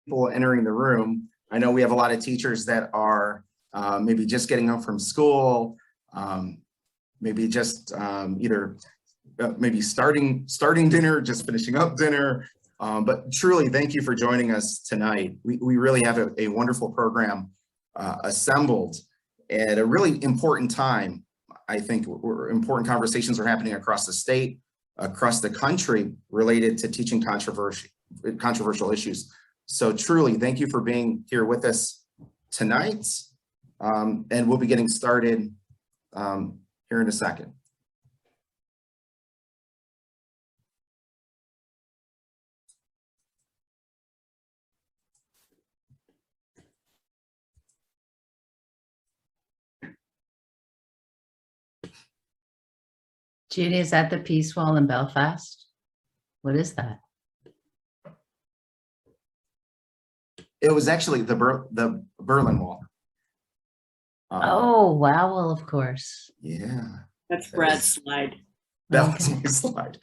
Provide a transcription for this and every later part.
people entering the room. I know we have a lot of teachers that are maybe just getting home from school, maybe just either maybe starting dinner, just finishing up dinner. But truly, thank you for joining us tonight. We really have a wonderful program assembled at a really important time. I think important conversations are happening across the state, across the country, related to teaching controversial issues. So truly, thank you for being here with us tonight. And we'll be getting started here in a second. Judy, is that the Peace Wall in Belfast? What is that? It was actually the Berlin Wall. Oh, wow. Well, of course. Yeah. That's Brad's slide. That was my slide.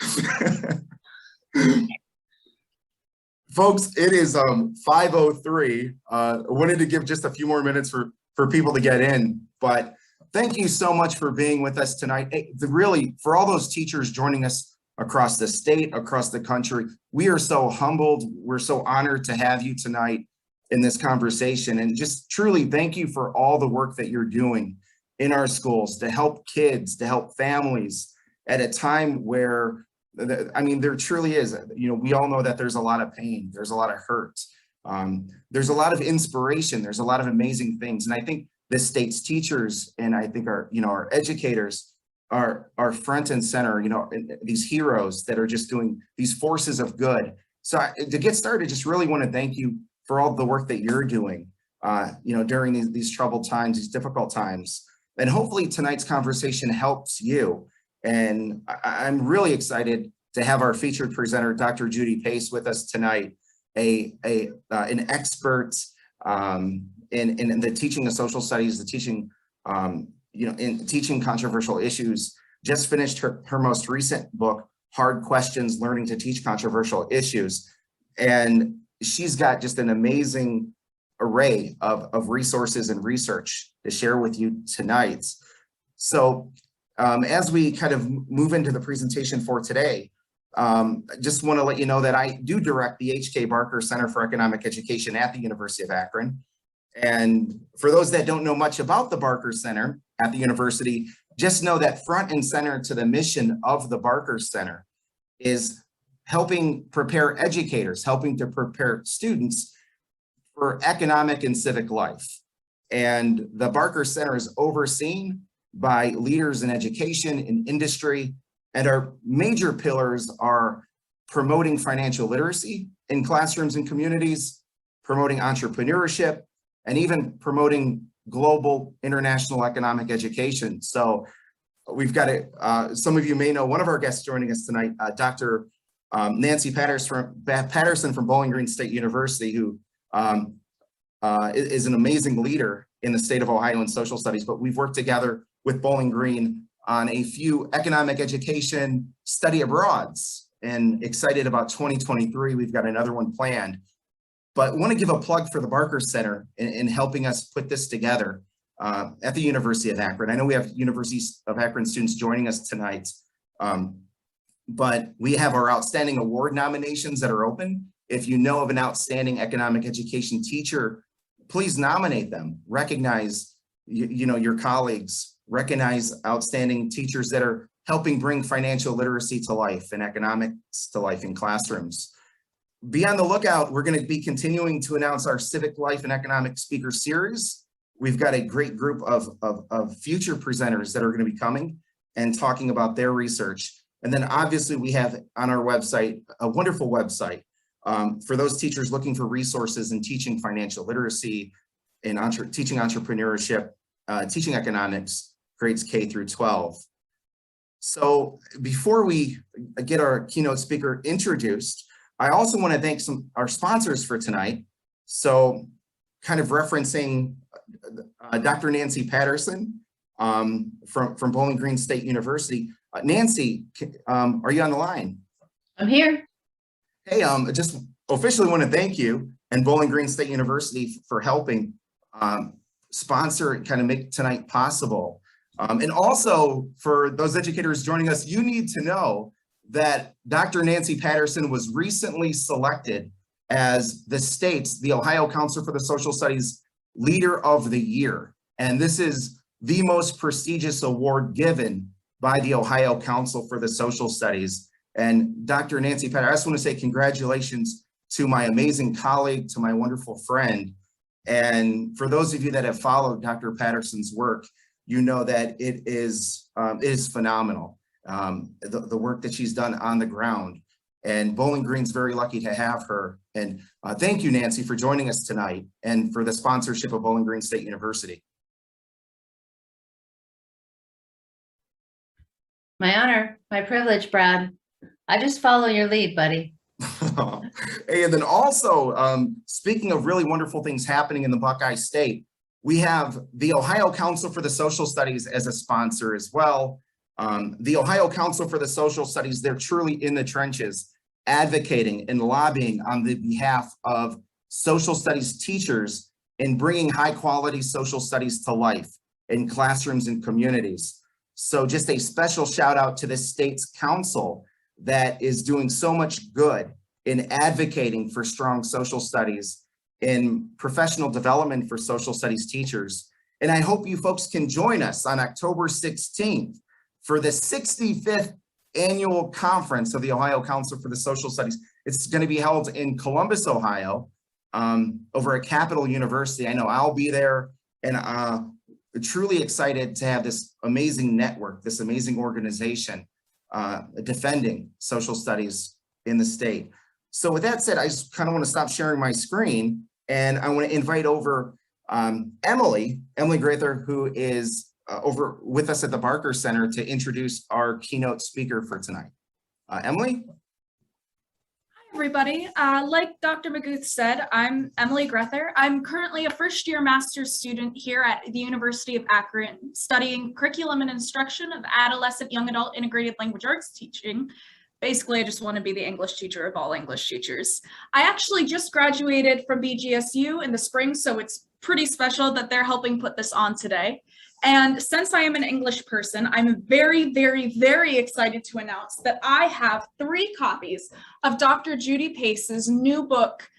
Folks, it is 5:03. I wanted to give just a few more minutes for people to get in, but thank you so much for being with us tonight. Really, for all those teachers joining us across the state, across the country, we are so humbled. We're so honored to have you tonight in this conversation. And just truly thank you for all the work that you're doing in our schools to help kids, to help families at a time where, I mean, there truly is, we all know that there's a lot of pain, there's a lot of hurt, there's a lot of inspiration, there's a lot of amazing things. And I think the state's teachers and I think our educators are front and center, these heroes that are just doing these forces of good. So to get started, just really want to thank you for all the work that you're doing, during these troubled times, these difficult times. And hopefully tonight's conversation helps you. And I'm really excited to have our featured presenter, Dr. Judith Pace, with us tonight, an expert in the teaching of social studies, the teaching, in teaching controversial issues. Just finished her most recent book, Hard Questions: Learning to Teach Controversial Issues. And she's got just an amazing array of resources and research to share with you tonight. So as we kind of move into the presentation for today, just want to let you know that I do direct the H.K. Barker Center for Economic Education at the University of Akron. And for those that don't know much about the Barker Center at the university, just know that front and center to the mission of the Barker Center is helping prepare educators, helping to prepare students for economic and civic life. And the Barker Center is overseen by leaders in education and industry, and our major pillars are promoting financial literacy in classrooms and communities, promoting entrepreneurship, and even promoting global international economic education. So we've got some of you may know one of our guests joining us tonight, Dr. Nancy Patterson from Bowling Green State University, who is an amazing leader in the state of Ohio in social studies. But we've worked together with Bowling Green on a few economic education study abroads, and excited about 2023. We've got another one planned. But I want to give a plug for the Barker Center in helping us put this together at the University of Akron. I know we have University of Akron students joining us tonight, but we have our outstanding award nominations that are open. If you know of an outstanding economic education teacher, please nominate them. Recognize your colleagues, recognize outstanding teachers that are helping bring financial literacy to life and economics to life in classrooms. Be on the lookout. We're going to be continuing to announce our Civic Life and Economic Speaker Series. We've got a great group of future presenters that are going to be coming and talking about their research. And then obviously we have on our website, a wonderful website for those teachers looking for resources in teaching financial literacy, in teaching entrepreneurship, teaching economics, grades K through 12. So before we get our keynote speaker introduced, I also want to thank our sponsors for tonight. So kind of referencing Dr. Nancy Patterson from Bowling Green State University. Nancy, are you on the line? I'm here. Hey, just officially want to thank you and Bowling Green State University for helping sponsor and kind of make tonight possible. And also for those educators joining us, you need to know that Dr. Nancy Patterson was recently selected as the Ohio Council for the Social Studies Leader of the Year. And this is the most prestigious award given by the Ohio Council for the Social Studies. And Dr. Nancy Patterson, I just want to say congratulations to my amazing colleague, to my wonderful friend. And for those of you that have followed Dr. Patterson's work, you know that it is phenomenal. The work that she's done on the ground, and Bowling Green's very lucky to have her. And thank you, Nancy, for joining us tonight and for the sponsorship of Bowling Green State University. My honor, my privilege, Brad. I just follow your lead, buddy. Hey, and then also, speaking of really wonderful things happening in the Buckeye State, we have the Ohio Council for the Social Studies as a sponsor as well. The Ohio Council for the Social Studies, they're truly in the trenches, advocating and lobbying on the behalf of social studies teachers in bringing high quality social studies to life in classrooms and communities. So just a special shout out to the state's council that is doing so much good in advocating for strong social studies in professional development for social studies teachers. And I hope you folks can join us on October 16th for the 65th annual conference of the Ohio Council for the Social Studies. It's going to be held in Columbus, Ohio, over at Capital University. I know I'll be there, and truly excited to have this amazing network, this amazing organization defending social studies in the state. So with that said, I just kind of want to stop sharing my screen, and I want to invite over Emily Grather, who is over with us at the Barker Center, to introduce our keynote speaker for tonight. Emily? Hi, everybody. Like Dr. McGuth said, I'm Emily Grather. I'm currently a first-year master's student here at the University of Akron, studying curriculum and instruction of adolescent young adult integrated language arts teaching. Basically, I just want to be the English teacher of all English teachers. I actually just graduated from BGSU in the spring, so it's pretty special that they're helping put this on today. And since I am an English person, I'm very, very, very excited to announce that I have 3 copies of Dr. Judith Pace's new book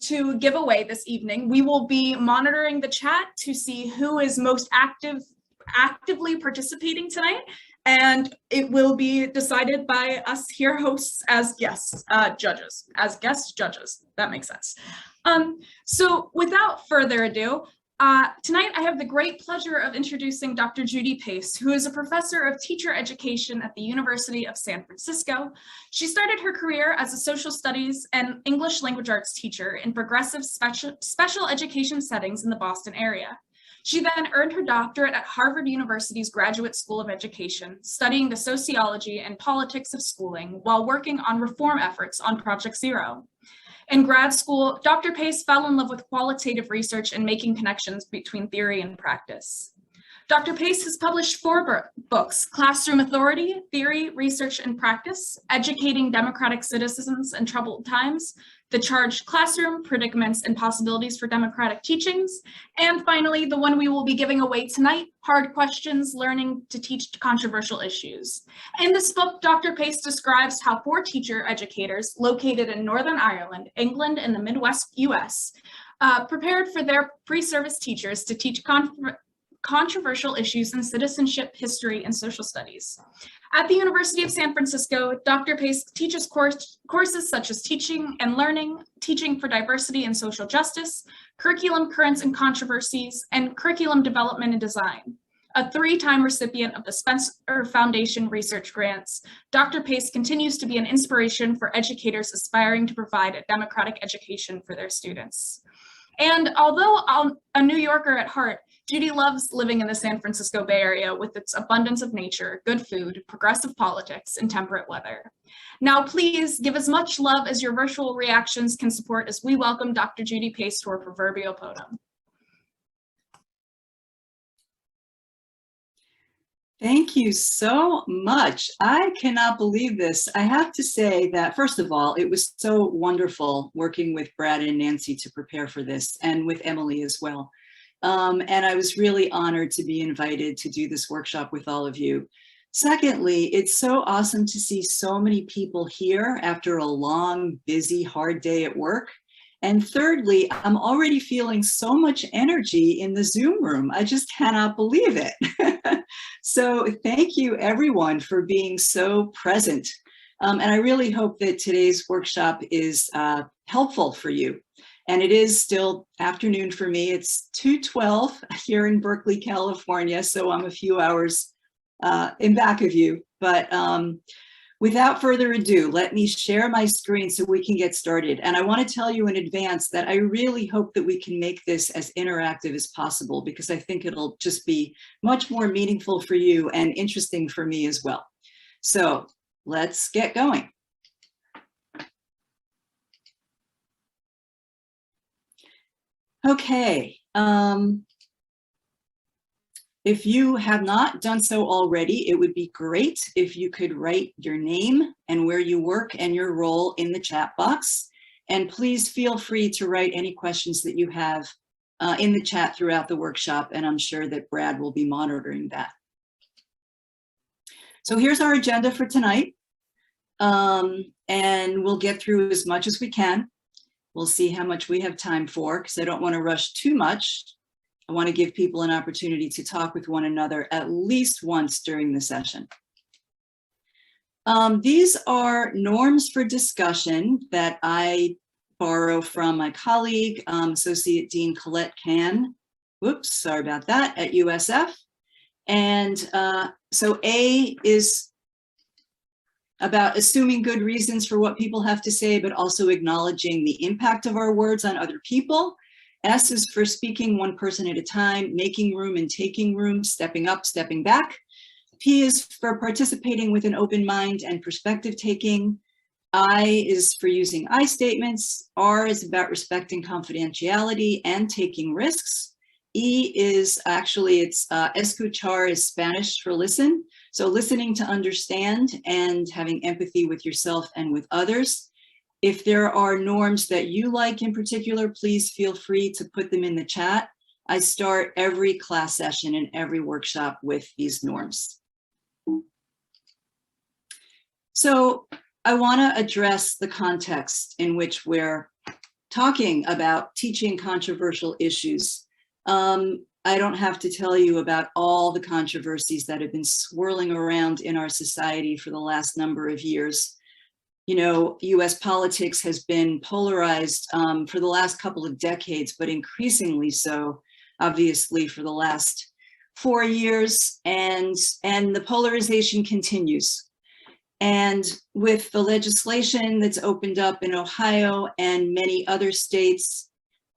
to give away this evening. We will be monitoring the chat to see who is most actively participating tonight, and it will be decided by us here hosts as guest judges. That makes sense. So without further ado, tonight I have the great pleasure of introducing Dr. Judith Pace, who is a professor of teacher education at the University of San Francisco. She started her career as a social studies and English language arts teacher in progressive special education settings in the Boston area. She then earned her doctorate at Harvard University's Graduate School of Education, studying the sociology and politics of schooling while working on reform efforts on Project Zero. In grad school, Dr. Pace fell in love with qualitative research and making connections between theory and practice. Dr. Pace has published 4 books: Classroom Authority, Theory, Research, and Practice, Educating Democratic Citizens in Troubled Times, The Charged Classroom, Predicaments and Possibilities for Democratic Teachings, and finally, the one we will be giving away tonight, Hard Questions, Learning to Teach Controversial Issues. In this book, Dr. Pace describes how 4 teacher educators located in Northern Ireland, England, and the Midwest US prepared for their pre-service teachers to teach controversial issues in citizenship, history, and social studies. At the University of San Francisco, Dr. Pace teaches courses such as Teaching and Learning, Teaching for Diversity and Social Justice, Curriculum Currents and Controversies, and Curriculum Development and Design. A 3-time recipient of the Spencer Foundation Research Grants, Dr. Pace continues to be an inspiration for educators aspiring to provide a democratic education for their students. And although a New Yorker at heart, Judy loves living in the San Francisco Bay Area with its abundance of nature, good food, progressive politics, and temperate weather. Now, please give as much love as your virtual reactions can support as we welcome Dr. Judy Pace to our proverbial podium. Thank you so much. I cannot believe this. I have to say that, first of all, it was so wonderful working with Brad and Nancy to prepare for this, and with Emily as well. And I was really honored to be invited to do this workshop with all of you. Secondly, it's so awesome to see so many people here after a long, busy, hard day at work. And thirdly, I'm already feeling so much energy in the Zoom room. I just cannot believe it. So thank you everyone for being so present. And I really hope that today's workshop is helpful for you. And it is still afternoon for me. It's 2:12 here in Berkeley, California. So I'm a few hours in back of you. But without further ado, let me share my screen so we can get started. And I want to tell you in advance that I really hope that we can make this as interactive as possible, because I think it'll just be much more meaningful for you and interesting for me as well. So let's get going. Okay. If you have not done so already, it would be great if you could write your name and where you work and your role in the chat box. And please feel free to write any questions that you have in the chat throughout the workshop, and I'm sure that Brad will be monitoring that. So here's our agenda for tonight, and we'll get through as much as we can. We'll see how much we have time for, because I don't want to rush too much. I want to give people an opportunity to talk with one another at least once during the session. These are norms for discussion that I borrow from my colleague, Associate Dean Colette Can. Whoops, sorry about that, at USF. And so A is about assuming good reasons for what people have to say, but also acknowledging the impact of our words on other people. S is for speaking one person at a time, making room and taking room, stepping up, stepping back. P is for participating with an open mind and perspective taking. I is for using I statements. R is about respecting confidentiality and taking risks. E is actually, it's escuchar is Spanish for listen. So listening to understand and having empathy with yourself and with others. If there are norms that you like in particular, please feel free to put them in the chat. I start every class session and every workshop with these norms. So I want to address the context in which we're talking about teaching controversial issues. I don't have to tell you about all the controversies that have been swirling around in our society for the last number of years. You know, US politics has been polarized for the last couple of decades, but increasingly so, obviously, for the last 4 years, and the polarization continues. And with the legislation that's opened up in Ohio and many other states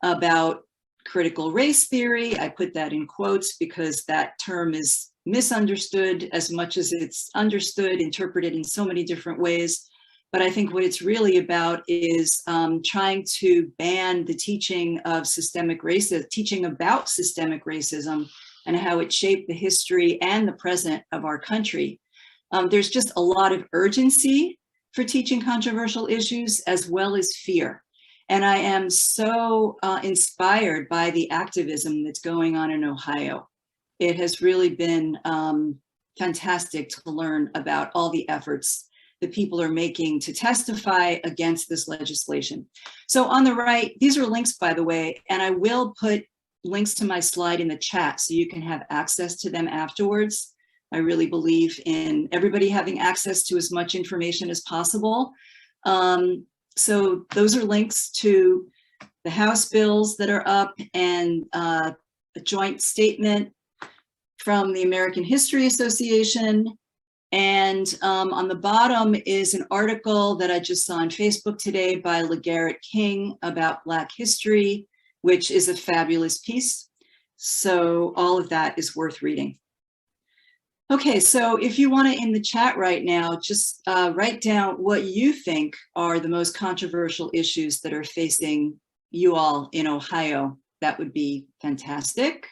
about critical race theory, I put that in quotes because that term is misunderstood as much as it's understood, interpreted in so many different ways. But I think what it's really about is trying to ban the teaching of systemic racism, teaching about systemic racism and how it shaped the history and the present of our country. There's just a lot of urgency for teaching controversial issues as well as fear. And I am so inspired by the activism that's going on in Ohio. It has really been fantastic to learn about all the efforts that people are making to testify against this legislation. So on the right, these are links, by the way, and I will put links to my slide in the chat so you can have access to them afterwards. I really believe in everybody having access to as much information as possible. So those are links to the House bills that are up and a joint statement from the American History Association. And on the bottom is an article that I just saw on Facebook today by LeGarrette King about Black history, which is a fabulous piece. So all of that is worth reading. Okay, so if you want to, in the chat right now, just write down what you think are the most controversial issues that are facing you all in Ohio. That would be fantastic.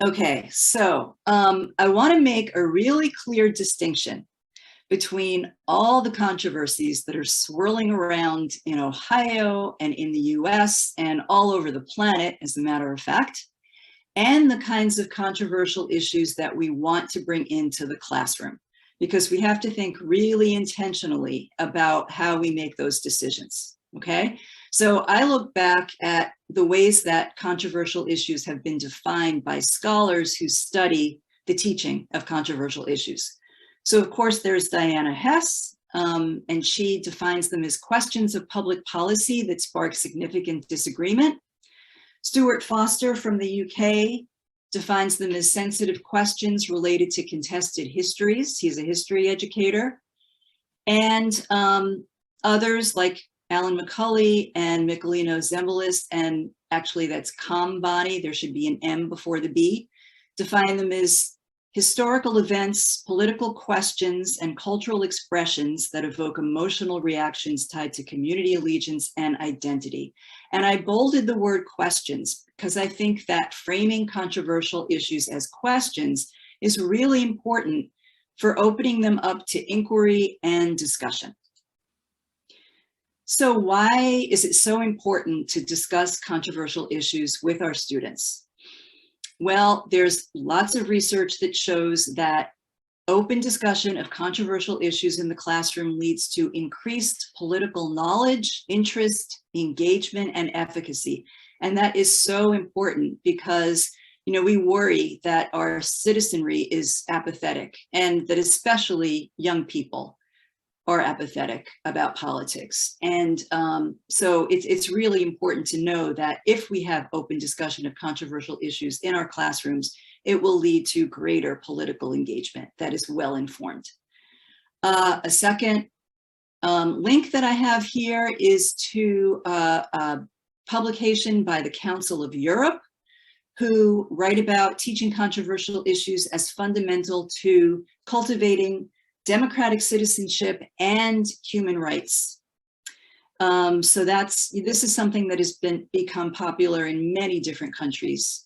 Okay, so I want to make a really clear distinction between all the controversies that are swirling around in Ohio and in the US and all over the planet, as a matter of fact, and the kinds of controversial issues that we want to bring into the classroom, because we have to think really intentionally about how we make those decisions, okay? So I look back at the ways that controversial issues have been defined by scholars who study the teaching of controversial issues. So of course there's Diana Hess, and she defines them as questions of public policy that spark significant disagreement. Stuart Foster from the UK defines them as sensitive questions related to contested histories. He's a history educator. And others like Alan McCulley and Michelino Zembelis, and actually that's Kambani, there should be an M before the B, define them as historical events, political questions, and cultural expressions that evoke emotional reactions tied to community allegiance and identity. And I bolded the word questions because I think that framing controversial issues as questions is really important for opening them up to inquiry and discussion. So why is it so important to discuss controversial issues with our students? Well, there's lots of research that shows that open discussion of controversial issues in the classroom leads to increased political knowledge, interest, engagement, and efficacy. And that is so important because, we worry that our citizenry is apathetic, and that especially young people are apathetic about politics. And so it's really important to know that if we have open discussion of controversial issues in our classrooms, it will lead to greater political engagement that is well informed. A second link that I have here is to a publication by the Council of Europe, who write about teaching controversial issues as fundamental to cultivating democratic citizenship and human rights. So this is something that has become popular in many different countries.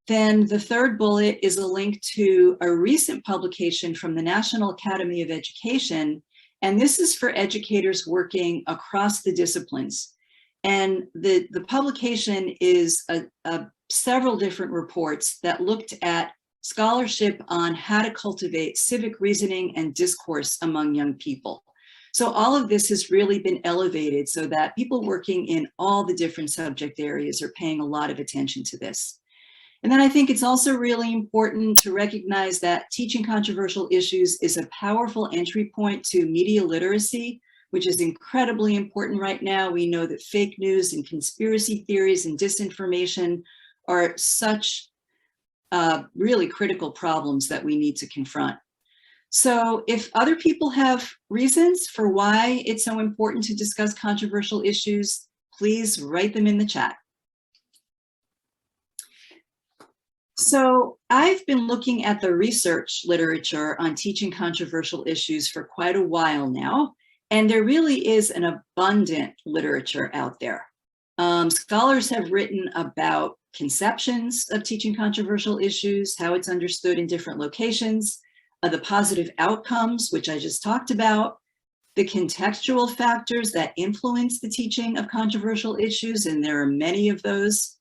Then the third bullet is a link to a recent publication from the National Academy of Education. And this is for educators working across the disciplines. And the publication is several different reports that looked at scholarship on how to cultivate civic reasoning and discourse among young people. So all of this has really been elevated so that people working in all the different subject areas are paying a lot of attention to this. And then I think it's also really important to recognize that teaching controversial issues is a powerful entry point to media literacy, which is incredibly important right now. We know that fake news and conspiracy theories and disinformation are such really critical problems that we need to confront. So if other people have reasons for why it's so important to discuss controversial issues, please write them in the chat. So I've been looking at the research literature on teaching controversial issues for quite a while now, and there really is an abundant literature out there. Scholars have written about conceptions of teaching controversial issues, how it's understood in different locations, the positive outcomes, which I just talked about, the contextual factors that influence the teaching of controversial issues, and there are many of those,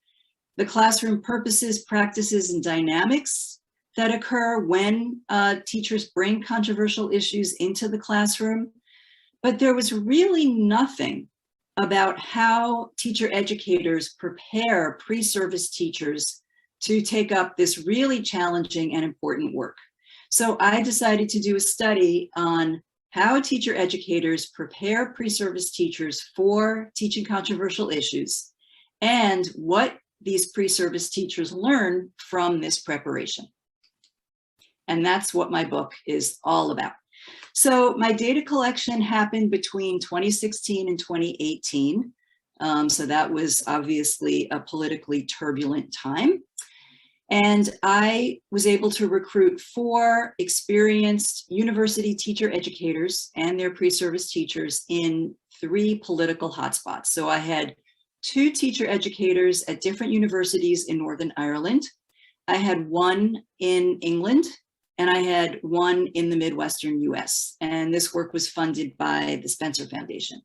the classroom purposes, practices, and dynamics that occur when teachers bring controversial issues into the classroom. But there was really nothing about how teacher educators prepare pre-service teachers to take up this really challenging and important work. So I decided to do a study on how teacher educators prepare pre-service teachers for teaching controversial issues and what these pre-service teachers learn from this preparation. And that's what my book is all about. So my data collection happened between 2016 and 2018. So that was obviously a politically turbulent time. And I was able to recruit 4 experienced university teacher educators and their pre-service teachers in 3 political hotspots. So I had 2 teacher educators at different universities in Northern Ireland. I had one in England, and I had one in the Midwestern US. And this work was funded by the Spencer Foundation.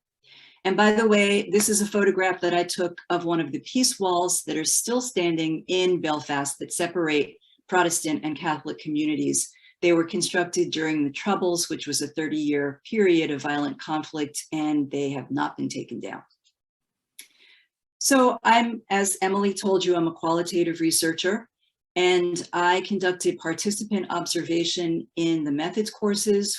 And by the way, this is a photograph that I took of one of the peace walls that are still standing in Belfast that separate Protestant and Catholic communities. They were constructed during the Troubles, which was a 30-year period of violent conflict, and they have not been taken down. So as Emily told you, I'm a qualitative researcher, and I conducted participant observation in the methods courses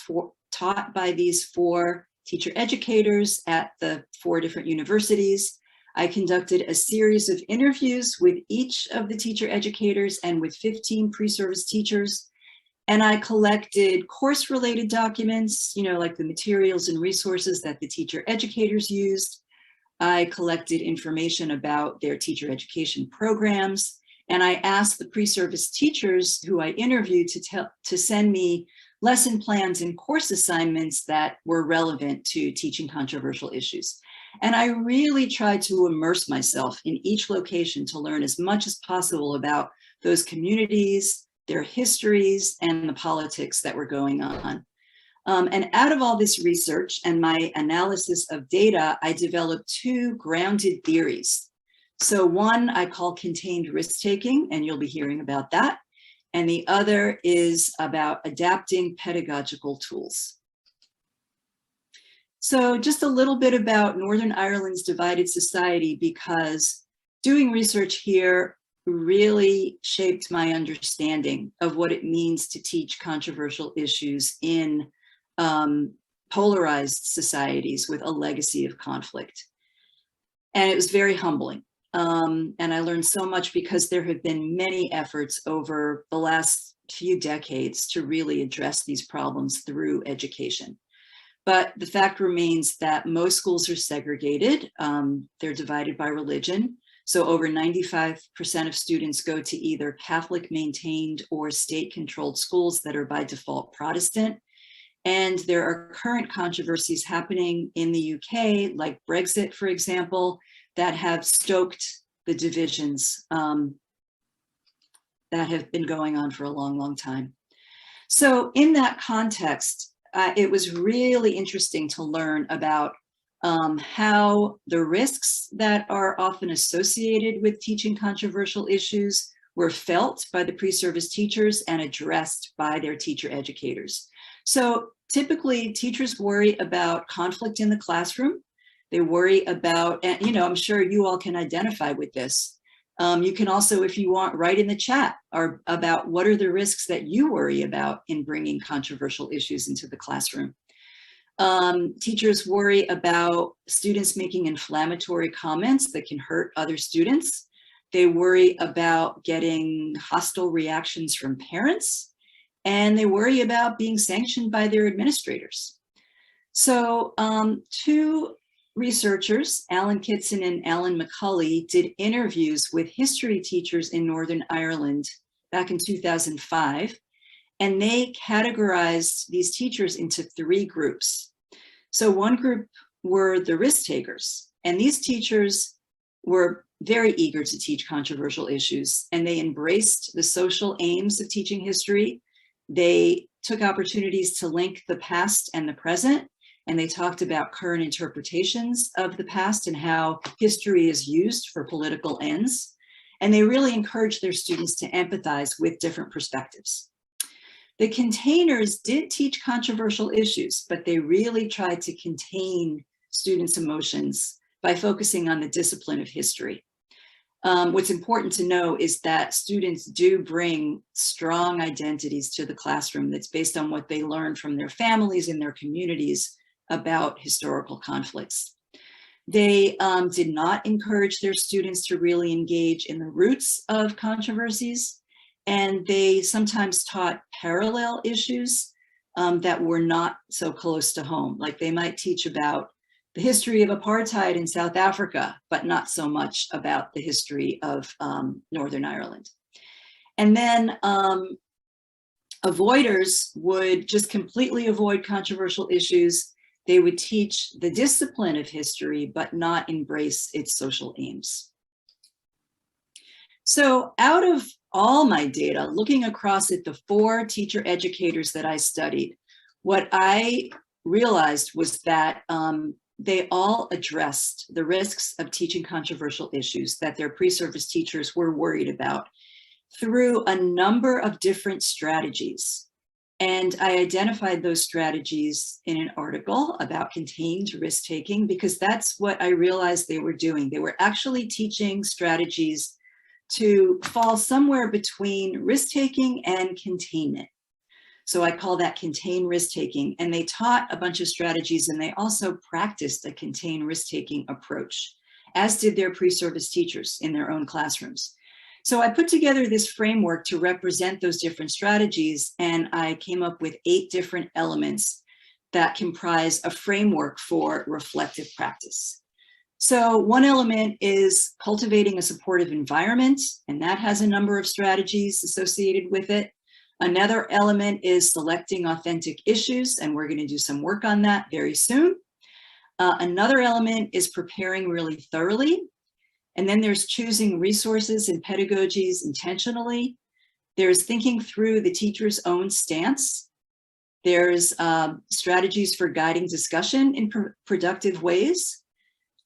taught by these 4 teacher educators at the 4 different universities. I conducted a series of interviews with each of the teacher educators and with 15 pre-service teachers. And I collected course-related documents, like the materials and resources that the teacher educators used. I collected information about their teacher education programs. And I asked the pre-service teachers who I interviewed to send me lesson plans and course assignments that were relevant to teaching controversial issues. And I really tried to immerse myself in each location to learn as much as possible about those communities, their histories, and the politics that were going on. And out of all this research and my analysis of data, I developed 2 grounded theories. So one I call contained risk-taking, and you'll be hearing about that. And the other is about adapting pedagogical tools. So just a little bit about Northern Ireland's divided society, because doing research here really shaped my understanding of what it means to teach controversial issues in polarized societies with a legacy of conflict. And it was very humbling. And I learned so much because there have been many efforts over the last few decades to really address these problems through education. But the fact remains that most schools are segregated. They're divided by religion. So over 95% of students go to either Catholic maintained or state controlled schools that are by default Protestant. And there are current controversies happening in the UK, like Brexit, for example, that have stoked the divisions that have been going on for a long, long time. So in that context, it was really interesting to learn about how the risks that are often associated with teaching controversial issues were felt by the pre-service teachers and addressed by their teacher educators. So typically teachers worry about conflict in the classroom. They worry about, and I'm sure you all can identify with this. You can also, if you want, write in the chat or about what are the risks that you worry about in bringing controversial issues into the classroom. Teachers worry about students making inflammatory comments that can hurt other students. They worry about getting hostile reactions from parents, and they worry about being sanctioned by their administrators. So 2 researchers, Alan Kitson and Alan McCulley, did interviews with history teachers in Northern Ireland back in 2005, and they categorized these teachers into 3 groups. So one group were the risk takers, and these teachers were very eager to teach controversial issues, and they embraced the social aims of teaching history. They took opportunities to link the past and the present, and they talked about current interpretations of the past and how history is used for political ends. And they really encouraged their students to empathize with different perspectives. The containers did teach controversial issues, but they really tried to contain students' emotions by focusing on the discipline of history. What's important to know is that students do bring strong identities to the classroom that's based on what they learned from their families and their communities about historical conflicts. They did not encourage their students to really engage in the roots of controversies, and they sometimes taught parallel issues that were not so close to home. Like they might teach about the history of apartheid in South Africa, but not so much about the history of Northern Ireland. And then avoiders would just completely avoid controversial issues. They would teach the discipline of history, but not embrace its social aims. So out of all my data, looking across at the 4 teacher educators that I studied, what I realized was that they all addressed the risks of teaching controversial issues that their pre-service teachers were worried about through a number of different strategies. And I identified those strategies in an article about contained risk-taking, because that's what I realized they were doing. They were actually teaching strategies to fall somewhere between risk-taking and containment. So I call that contained risk-taking. And they taught a bunch of strategies, and they also practiced a contained risk-taking approach, as did their pre-service teachers in their own classrooms. So I put together this framework to represent those different strategies, and I came up with 8 different elements that comprise a framework for reflective practice. So one element is cultivating a supportive environment, and that has a number of strategies associated with it. Another element is selecting authentic issues, and we're going to do some work on that very soon. Another element is preparing really thoroughly. And then there's choosing resources and pedagogies intentionally. There's thinking through the teacher's own stance. There's strategies for guiding discussion in productive ways.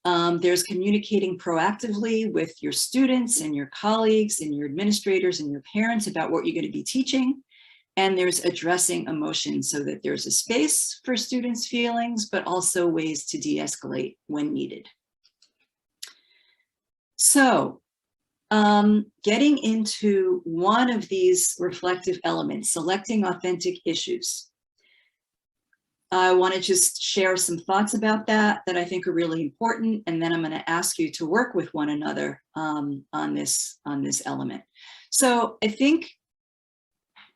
There's communicating proactively with your students and your colleagues and your administrators and your parents about what you're going to be teaching. And there's addressing emotions so that there's a space for students' feelings, but also ways to de-escalate when needed. So getting into one of these reflective elements, selecting authentic issues. I want to just share some thoughts about that I think are really important, and then I'm going to ask you to work with one another on this element. So I think,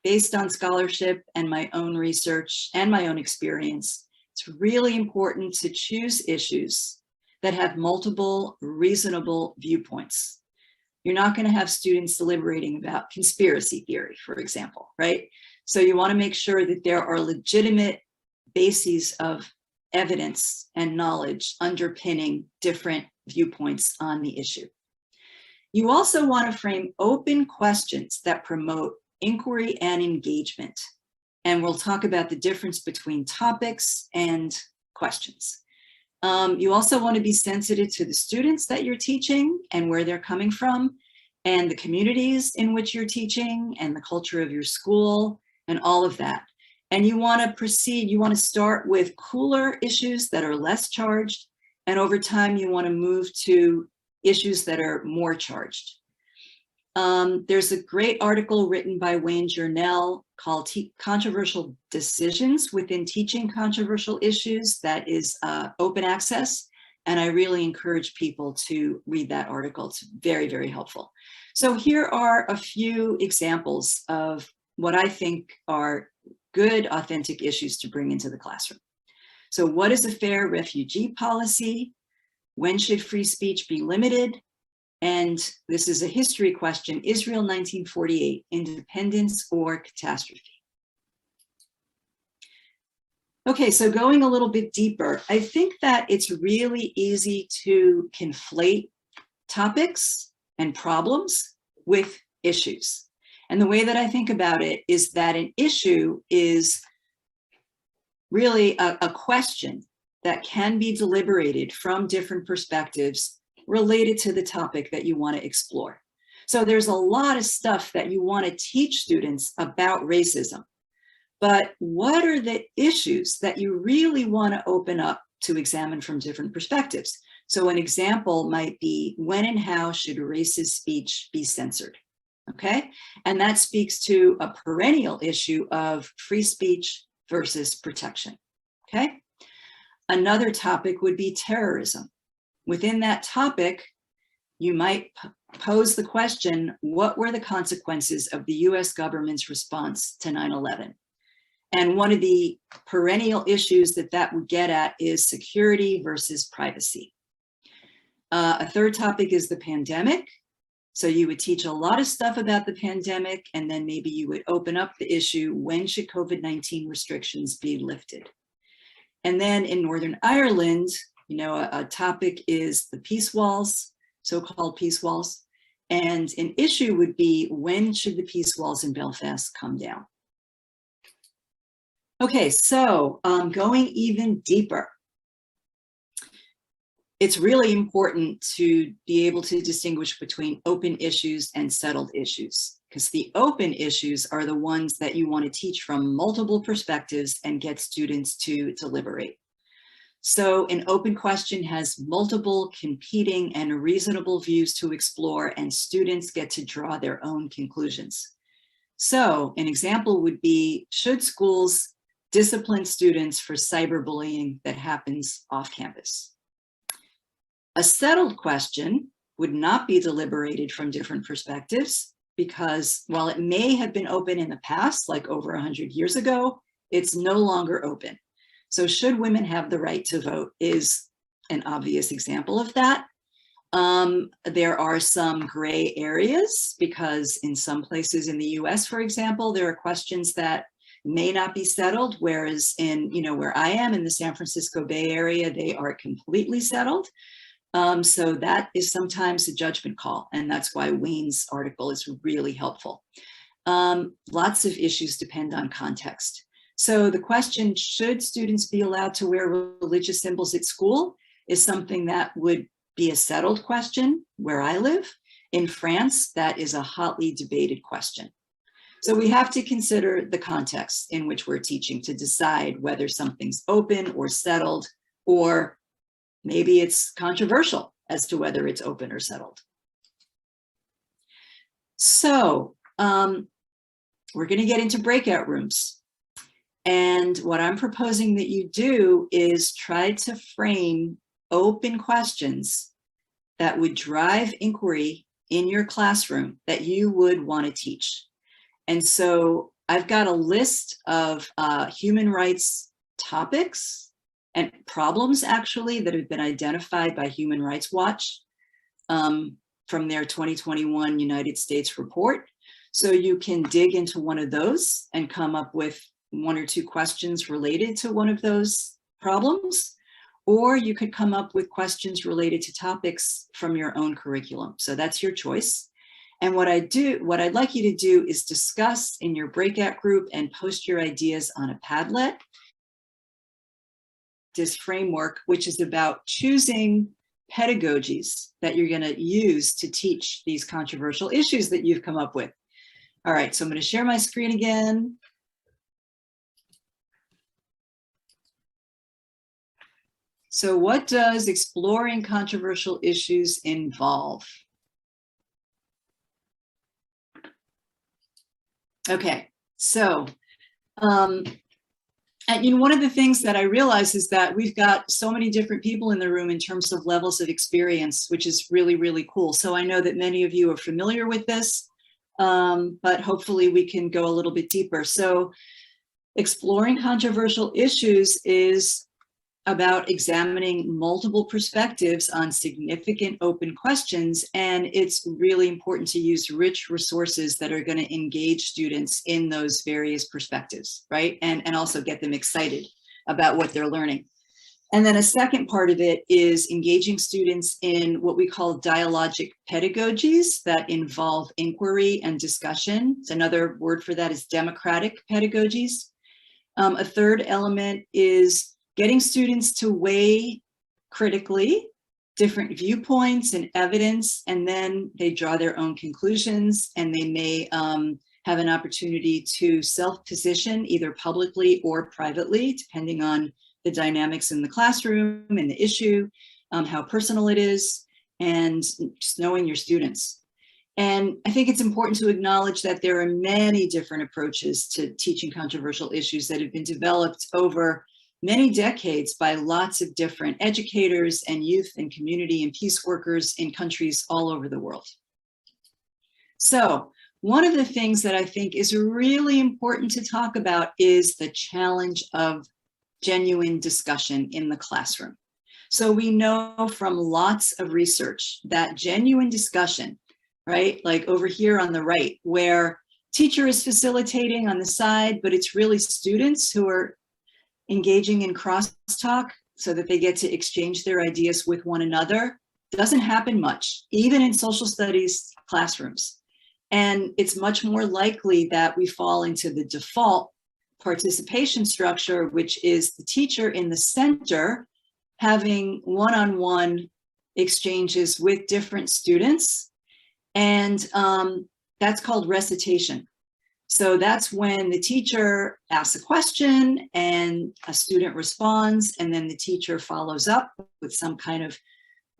based on scholarship and my own research and my own experience, it's really important to choose issues that have multiple reasonable viewpoints. You're not going to have students deliberating about conspiracy theory, for example, right? So you want to make sure that there are legitimate bases of evidence and knowledge underpinning different viewpoints on the issue. You also want to frame open questions that promote inquiry and engagement. And we'll talk about the difference between topics and questions. You also want to be sensitive to the students that you're teaching and where they're coming from, and the communities in which you're teaching, and the culture of your school, and all of that. And you want to proceed, you want to start with cooler issues that are less charged, and over time you want to move to issues that are more charged. There's a great article written by Wayne Journell called Controversial Decisions Within Teaching Controversial Issues that is open access. And I really encourage people to read that article. It's very, very helpful. So here are a few examples of what I think are good, authentic issues to bring into the classroom. So what is a fair refugee policy? When should free speech be limited? And this is a history question: Israel 1948, independence or catastrophe? Okay, so going a little bit deeper, I think that it's really easy to conflate topics and problems with issues. And the way that I think about it is that an issue is really a question that can be deliberated from different perspectives related to the topic that you want to explore. So there's a lot of stuff that you want to teach students about racism, but what are the issues that you really want to open up to examine from different perspectives? So an example might be, when and how should racist speech be censored? Okay, and that speaks to a perennial issue of free speech versus protection. Okay, another topic would be terrorism. Within that topic, you might pose the question, what were the consequences of the US government's response to 9/11? And one of the perennial issues that would get at is security versus privacy. A third topic is the pandemic. So you would teach a lot of stuff about the pandemic, and then maybe you would open up the issue, when should COVID-19 restrictions be lifted? And then in Northern Ireland, you know, a topic is the peace walls, so-called peace walls. And an issue would be, when should the peace walls in Belfast come down? Okay, so going even deeper. It's really important to be able to distinguish between open issues and settled issues, because the open issues are the ones that you want to teach from multiple perspectives and get students to deliberate. So an open question has multiple competing and reasonable views to explore, and students get to draw their own conclusions. So an example would be, should schools discipline students for cyberbullying that happens off campus? A settled question would not be deliberated from different perspectives, because while it may have been open in the past, like over 100 years ago, it's no longer open. So should women have the right to vote is an obvious example of that. There are some gray areas, because in some places in the US, for example, there are questions that may not be settled, whereas in, where I am in the San Francisco Bay Area, they are completely settled. So that is sometimes a judgment call, and that's why Wayne's article is really helpful. Lots of issues depend on context. So the question, should students be allowed to wear religious symbols at school, is something that would be a settled question where I live. In France, that is a hotly debated question. So we have to consider the context in which we're teaching to decide whether something's open or settled, or maybe it's controversial as to whether it's open or settled. So we're going to get into breakout rooms. And what I'm proposing that you do is try to frame open questions that would drive inquiry in your classroom that you would want to teach. And so I've got a list of human rights topics and problems, actually, that have been identified by Human Rights Watch from their 2021 United States report. So you can dig into one of those and come up with one or two questions related to one of those problems, or you could come up with questions related to topics from your own curriculum. So that's your choice. And what I'd like you to do is discuss in your breakout group and post your ideas on a Padlet. This framework, which is about choosing pedagogies that you're going to use to teach these controversial issues that you've come up with. All right, so I'm going to share my screen again. So what does exploring controversial issues involve? Okay, so and one of the things that I realize is that we've got so many different people in the room in terms of levels of experience, which is really, really cool. So I know that many of you are familiar with this, but hopefully we can go a little bit deeper. So exploring controversial issues is about examining multiple perspectives on significant open questions, and it's really important to use rich resources that are going to engage students in those various perspectives, right? And also get them excited about what they're learning. And then a second part of it is engaging students in what we call dialogic pedagogies that involve inquiry and discussion. So another word for that is democratic pedagogies. A third element is getting students to weigh critically different viewpoints and evidence, and then they draw their own conclusions, and they may have an opportunity to self-position either publicly or privately, depending on the dynamics in the classroom and the issue, how personal it is, and just knowing your students. And I think it's important to acknowledge that there are many different approaches to teaching controversial issues that have been developed over many decades by lots of different educators and youth and community and peace workers in countries all over the world. So one of the things that I think is really important to talk about is the challenge of genuine discussion in the classroom. So we know from lots of research that genuine discussion, right, like over here on the right, where teacher is facilitating on the side, but it's really students who are engaging in crosstalk so that they get to exchange their ideas with one another. Doesn't happen much, even in social studies classrooms. And it's much more likely that we fall into the default participation structure, which is the teacher in the center having one-on-one exchanges with different students. And that's called recitation. So that's when the teacher asks a question and a student responds, and then the teacher follows up with some kind of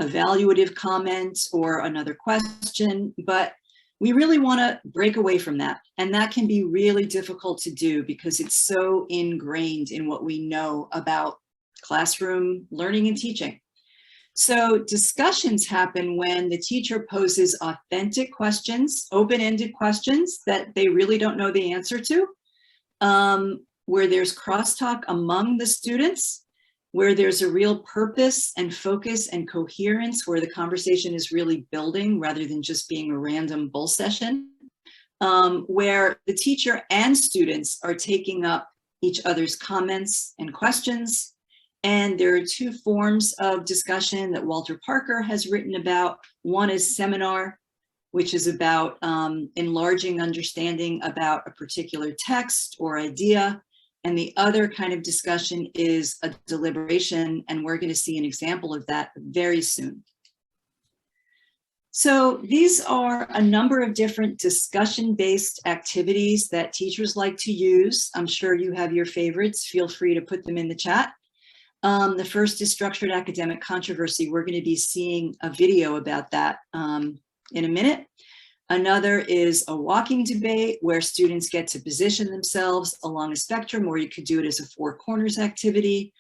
evaluative comment or another question. But we really want to break away from that. And that can be really difficult to do because it's so ingrained in what we know about classroom learning and teaching. So discussions happen when the teacher poses authentic questions, open-ended questions that they really don't know the answer to, where there's crosstalk among the students, where there's a real purpose and focus and coherence, where the conversation is really building rather than just being a random bull session, where the teacher and students are taking up each other's comments and questions. And there are two forms of discussion that Walter Parker has written about. One is seminar, which is about enlarging understanding about a particular text or idea. And the other kind of discussion is a deliberation, and we're going to see an example of that very soon. So these are a number of different discussion-based activities that teachers like to use. I'm sure you have your favorites. Feel free to put them in the chat. The first is structured academic controversy. We're going to be seeing a video about that in a minute. Another is a walking debate where students get to position themselves along a spectrum, or you could do it as a four corners activity.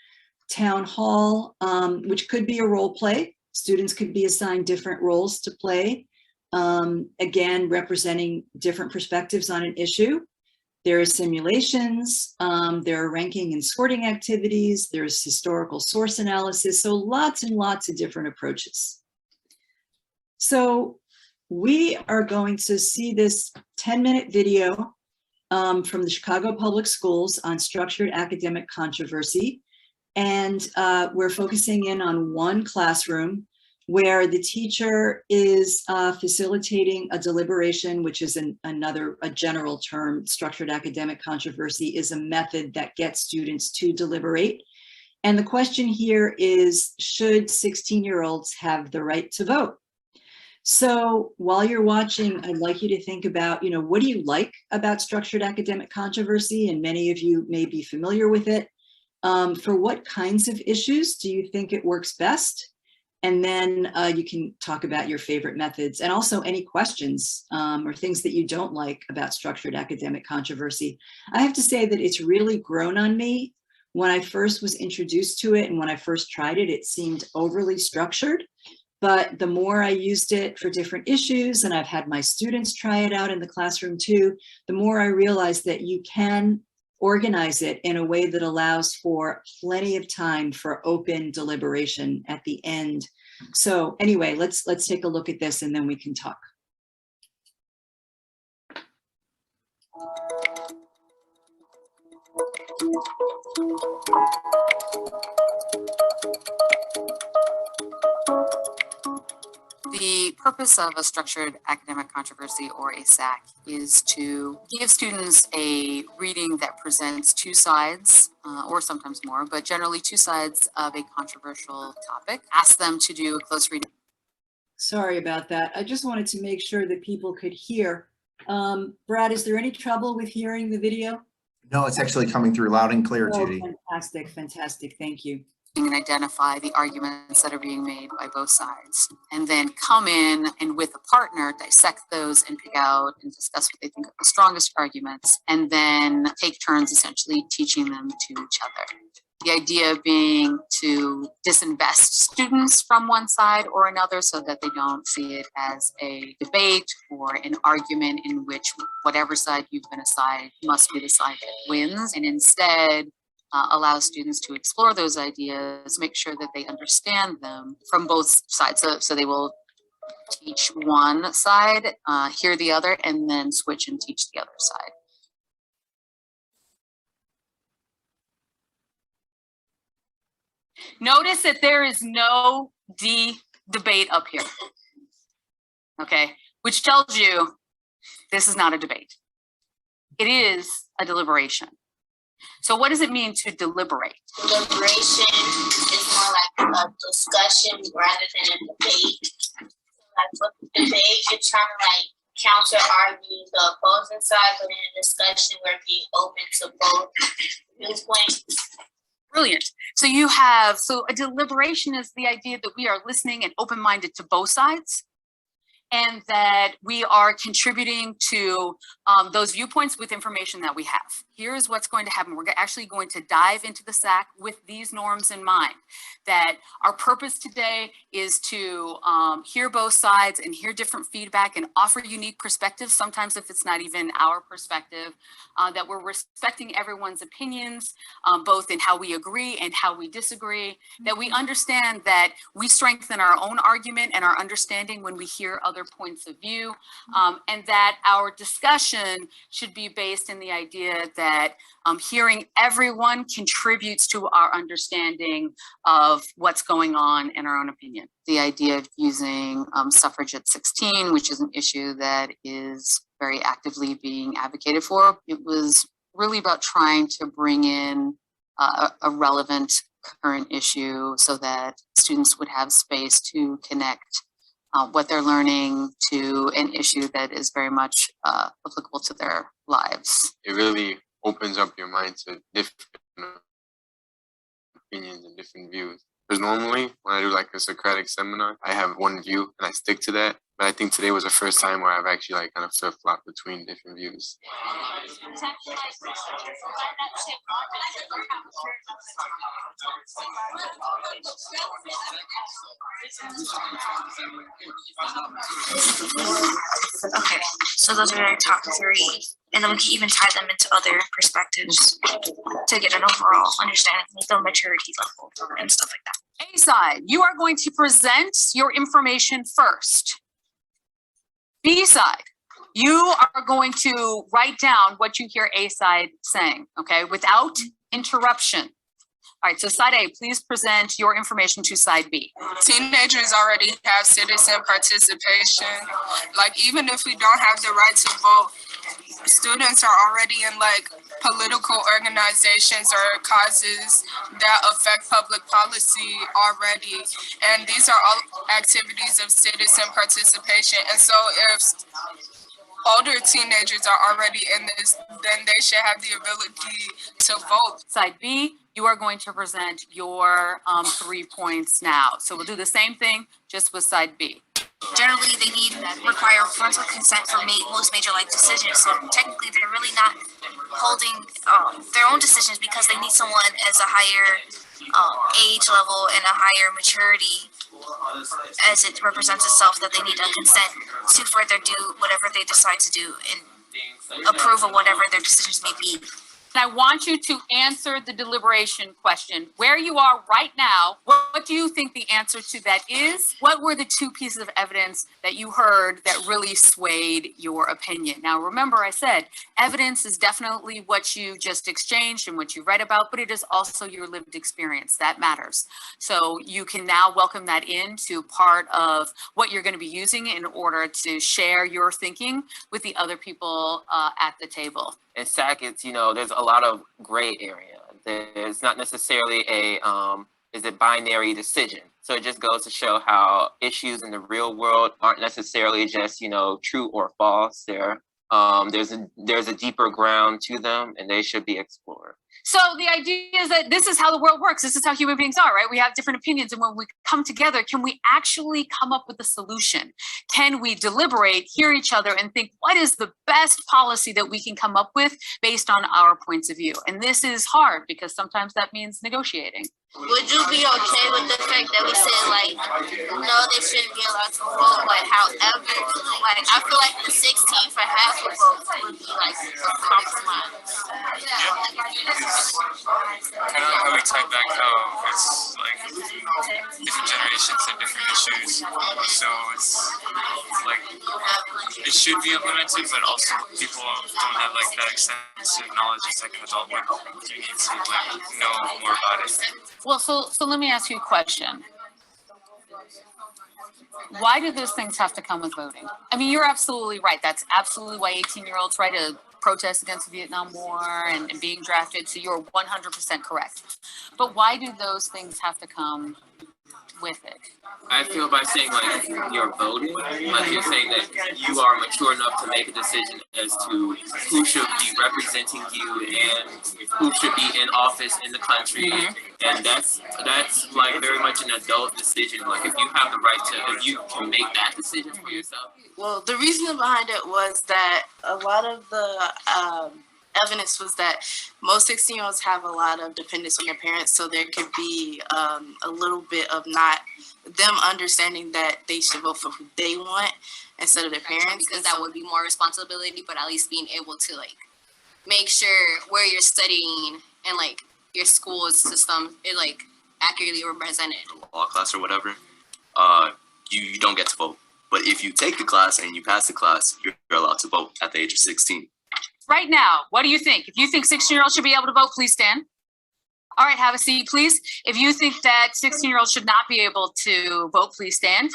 Town hall, which could be a role play. Students could be assigned different roles to play, again, representing different perspectives on an issue. There are simulations, there are ranking and sorting activities, there's historical source analysis, so lots and lots of different approaches. So we are going to see this 10-minute video from the Chicago Public Schools on structured academic controversy. And we're focusing in on one classroom where the teacher is facilitating a deliberation, which is a general term. Structured academic controversy is a method that gets students to deliberate. And the question here is, should 16-year-olds have the right to vote? So while you're watching, I'd like you to think about, what do you like about structured academic controversy? And many of you may be familiar with it. For what kinds of issues do you think it works best? And then you can talk about your favorite methods and also any questions or things that you don't like about structured academic controversy. I have to say that it's really grown on me. When I first was introduced to it and when I first tried it, it seemed overly structured. But the more I used it for different issues, and I've had my students try it out in the classroom too, the more I realized that you can organize it in a way that allows for plenty of time for open deliberation at the end. So anyway, let's take a look at this and then we can talk. The purpose of a structured academic controversy, or a SAC, is to give students a reading that presents two sides, or sometimes more, but generally two sides of a controversial topic. Ask them to do a close reading. Sorry about that. I just wanted to make sure that people could hear. Brad, is there any trouble with hearing the video? No, it's actually coming through loud and clear, Oh, Judy. fantastic, fantastic. Thank you. And identify the arguments that are being made by both sides, and then come in and with a partner dissect those and pick out and discuss what they think are the strongest arguments, and then take turns essentially teaching them to each other. The idea being to disinvest students from one side or another so that they don't see it as a debate or an argument in which whatever side you've been assigned must be the side that wins, and instead allow students to explore those ideas, make sure that they understand them from both sides. So they will teach one side, hear the other, and then switch and teach the other side. Notice that there is no D debate up here. Okay, which tells you this is not a debate. It is a deliberation. So what does it mean to deliberate? Deliberation is more like a discussion rather than a debate. Like with the debate, you're trying to like counter argue the opposing side, but in a discussion we're being open to both viewpoints. Brilliant. So a deliberation is the idea that we are listening and open-minded to both sides, and that we are contributing to those viewpoints with information that we have. Here's what's going to happen. We're actually going to dive into the SAC with these norms in mind, that our purpose today is to hear both sides and hear different feedback and offer unique perspectives, sometimes if it's not even our perspective, that we're respecting everyone's opinions, both in how we agree and how we disagree, that we understand that we strengthen our own argument and our understanding when we hear other points of view, and that our discussion should be based in the idea that hearing everyone contributes to our understanding of what's going on in our own opinion. The idea of using suffrage at 16, which is an issue that is very actively being advocated for, it was really about trying to bring in a relevant current issue so that students would have space to connect what they're learning to an issue that is very much applicable to their lives. It really opens up your mind to different opinions and different views. Because normally when I do like a Socratic seminar, I have one view and I stick to that. But I think today was the first time where I've actually like kind of flip-flopped between different views. Okay, so those are our top three. And then we can even tie them into other perspectives to get an overall understanding, like the maturity level and stuff like that. A side, you are going to present your information first. B side, you are going to write down what you hear A side saying, okay, without interruption. All right, so side A, please present your information to side B. Teenagers already have citizen participation. Like, even if we don't have the right to vote, students are already in like political organizations or causes that affect public policy already. And these are all activities of citizen participation. And so if older teenagers are already in this, then they should have the ability to vote. Side B, you are going to present your 3 points now. So we'll do the same thing, just with side B. Generally, they require parental consent for most major life decisions. So technically, they're really not holding their own decisions because they need someone as a higher age level and a higher maturity as it represents itself, that they need a consent to further do whatever they decide to do and approve of whatever their decisions may be. And I want you to answer the deliberation question. Where you are right now, what do you think the answer to that is? What were the 2 pieces of evidence that you heard that really swayed your opinion? Now, remember I said evidence is definitely what you just exchanged and what you read about, but it is also your lived experience. That matters. So you can now welcome that into part of what you're going to be using in order to share your thinking with the other people at the table. In SAC, it's, there's a lot of gray area. There's not necessarily a binary decision. So it just goes to show how issues in the real world aren't necessarily just, true or false. There's a deeper ground to them, and they should be explored. So the idea is that this is how the world works. This is how human beings are, right? We have different opinions. And when we come together, can we actually come up with a solution? Can we deliberate, hear each other, and think, what is the best policy that we can come up with based on our points of view? And this is hard because sometimes that means negotiating. Would you be okay with the fact that we said, like, no, they shouldn't be allowed to vote? Like, however, like, I feel like the 16 for half a vote would be, like, a compromise. Kind of how we type back how it's, like, different generations and different issues. So it's, like, it should be implemented, but also people don't have, like, that extensive knowledge as, like, an adult would. You need to, like, know more about it. Well, so let me ask you a question. Why do those things have to come with voting? I mean, you're absolutely right. That's absolutely why 18-year-olds try to protest against the Vietnam War and being drafted. So you're 100% correct. But why do those things have to come with it? I feel by saying like you're voting, like you're saying that you are mature enough to make a decision as to who should be representing you and who should be in office in the country. And that's like very much an adult decision. Like if you have the right to, if you can make that decision for yourself. Well, the reason behind it was that a lot of the evidence was that most 16-year-olds have a lot of dependence on their parents, so there could be a little bit of not them understanding that they should vote for who they want instead of their parents. Because that would be more responsibility, but at least being able to like make sure where you're studying and like your school system is like accurately represented. Law class or whatever, you don't get to vote. But if you take the class and you pass the class, you're allowed to vote at the age of 16. Right now, what do you think? If you think 16-year-olds should be able to vote, please stand. All right, have a seat, please. If you think that 16-year-olds should not be able to vote, please stand.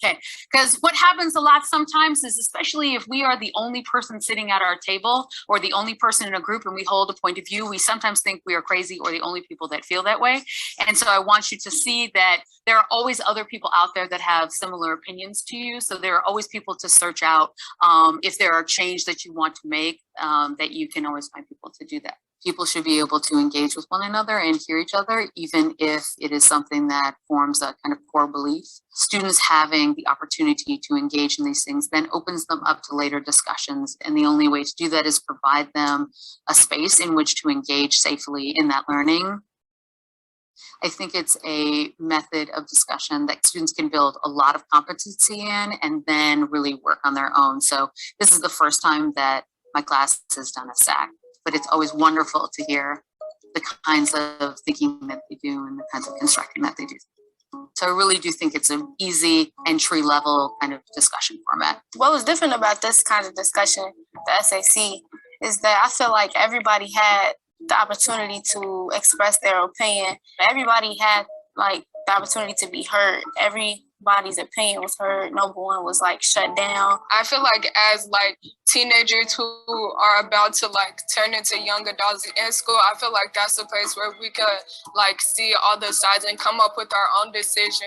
Okay, because what happens a lot sometimes is, especially if we are the only person sitting at our table or the only person in a group and we hold a point of view, we sometimes think we are crazy or the only people that feel that way. And so I want you to see that there are always other people out there that have similar opinions to you. So there are always people to search out if there are change that you want to make, that you can always find people to do that. People should be able to engage with one another and hear each other, even if it is something that forms a kind of core belief. Students having the opportunity to engage in these things then opens them up to later discussions. And the only way to do that is provide them a space in which to engage safely in that learning. I think it's a method of discussion that students can build a lot of competency in and then really work on their own. So this is the first time that my class has done a SAC. But it's always wonderful to hear the kinds of thinking that they do and the kinds of constructing that they do. So I really do think it's an easy entry level kind of discussion format. What was different about this kind of discussion, the SAC, is that I feel like everybody had the opportunity to express their opinion. Everybody had like the opportunity to be heard. Everybody's opinion was heard. No one was like shut down. I feel like as like teenagers who are about to like turn into young adults in school, I feel like that's a place where we could like see all the sides and come up with our own decisions.